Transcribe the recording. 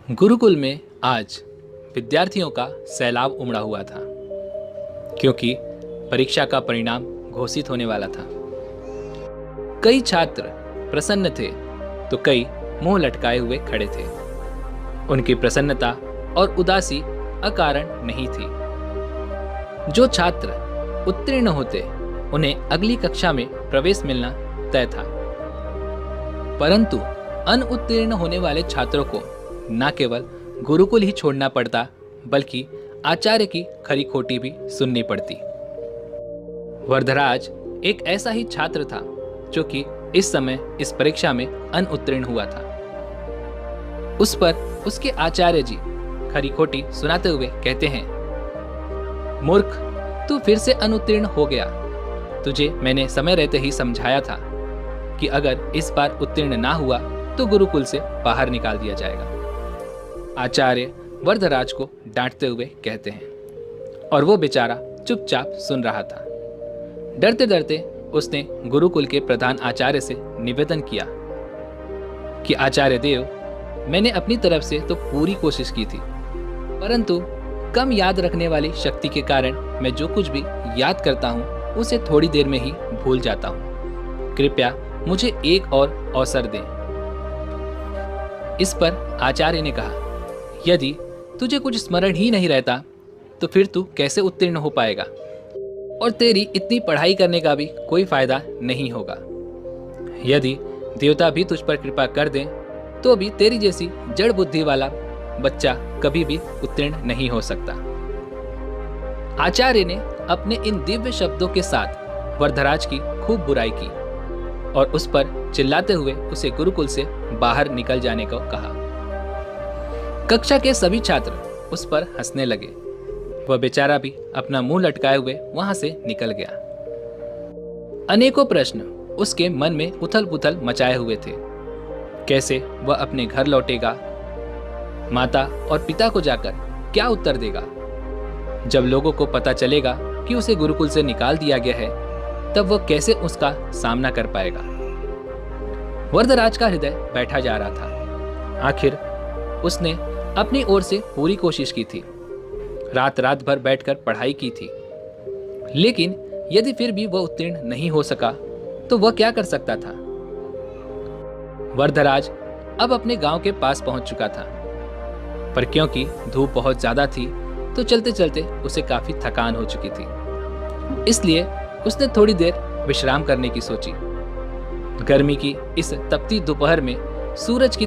गुरुकुल में आज विद्यार्थियों का सैलाब उमड़ा हुआ था, क्योंकि परीक्षा का परिणाम घोषित होने वाला था। कई छात्र प्रसन्न थे तो कई मुंह लटकाए हुए खड़े थे। उनकी प्रसन्नता और उदासी अकारण नहीं थी। जो छात्र उत्तीर्ण होते उन्हें अगली कक्षा में प्रवेश मिलना तय था, परंतु अनुत्तीर्ण होने वाले छात्रों को न केवल गुरुकुल ही छोड़ना पड़ता, बल्कि आचार्य की खरी खोटी भी सुननी पड़ती। वरदराज एक ऐसा ही छात्र था जो कि इस समय इस परीक्षा में अनुत्तीर्ण हुआ था। उस पर उसके आचार्य जी खरी खोटी सुनाते हुए कहते हैं, मूर्ख, तू फिर से अनुत्तीर्ण हो गया। तुझे मैंने समय रहते ही समझाया था कि अगर इस बार उत्तीर्ण ना हुआ तो गुरुकुल से बाहर निकाल दिया जाएगा। आचार्य वरदराज को डांटते हुए कहते हैं, और वो बेचारा चुपचाप सुन रहा था। डरते डरते उसने गुरुकुल के प्रधान आचार्य से निवेदन किया कि आचार्य देव, मैंने अपनी तरफ से तो पूरी कोशिश की थी, परंतु कम याद रखने वाली शक्ति के कारण मैं जो कुछ भी याद करता हूँ उसे थोड़ी देर में ही भूल जाता हूँ। कृपया मुझे एक और अवसर दें। इस पर आचार्य ने कहा, यदि तुझे कुछ स्मरण ही नहीं रहता तो फिर तू कैसे उत्तीर्ण हो पाएगा, और तेरी इतनी पढ़ाई करने का भी कोई फायदा नहीं होगा। यदि देवता भी तुझ पर कृपा कर दें तो भी तेरी जैसी जड़ बुद्धि वाला बच्चा कभी भी उत्तीर्ण नहीं हो सकता। आचार्य ने अपने इन दिव्य शब्दों के साथ वरदराज की खूब बुराई की और उस पर चिल्लाते हुए उसे गुरुकुल से बाहर निकल जाने को कहा। कक्षा के सभी छात्र उस पर हंसने लगे। वह बेचारा भी अपना मुंह लटकाए हुए वहां से निकल गया। अनेकों प्रश्न उसके मन में उथल पुथल मचाए हुए थे। कैसे वह अपने घर लौटेगा? माता और पिता को जाकर क्या उत्तर देगा? जब लोगों को पता चलेगा कि उसे गुरुकुल से निकाल दिया गया है, तब वह कैसे उसका सामना कर पाएगा? वरदराज का हृदय बैठा जा रहा था। आखिर उसने अपनी ओर से पूरी कोशिश की थी, रात रात भर बैठकर पढ़ाई की थी, लेकिन यदि फिर भी वह उत्तीर्ण नहीं हो सका तो वह क्या कर सकता था? वरदराज अब अपने गांव के पास पहुंच चुका था, पर क्योंकि धूप बहुत ज्यादा थी तो चलते चलते उसे काफी थकान हो चुकी थी। इसलिए उसने थोड़ी देर विश्राम करने की सोची। गर्मी की इस तपती दोपहर में सूरज की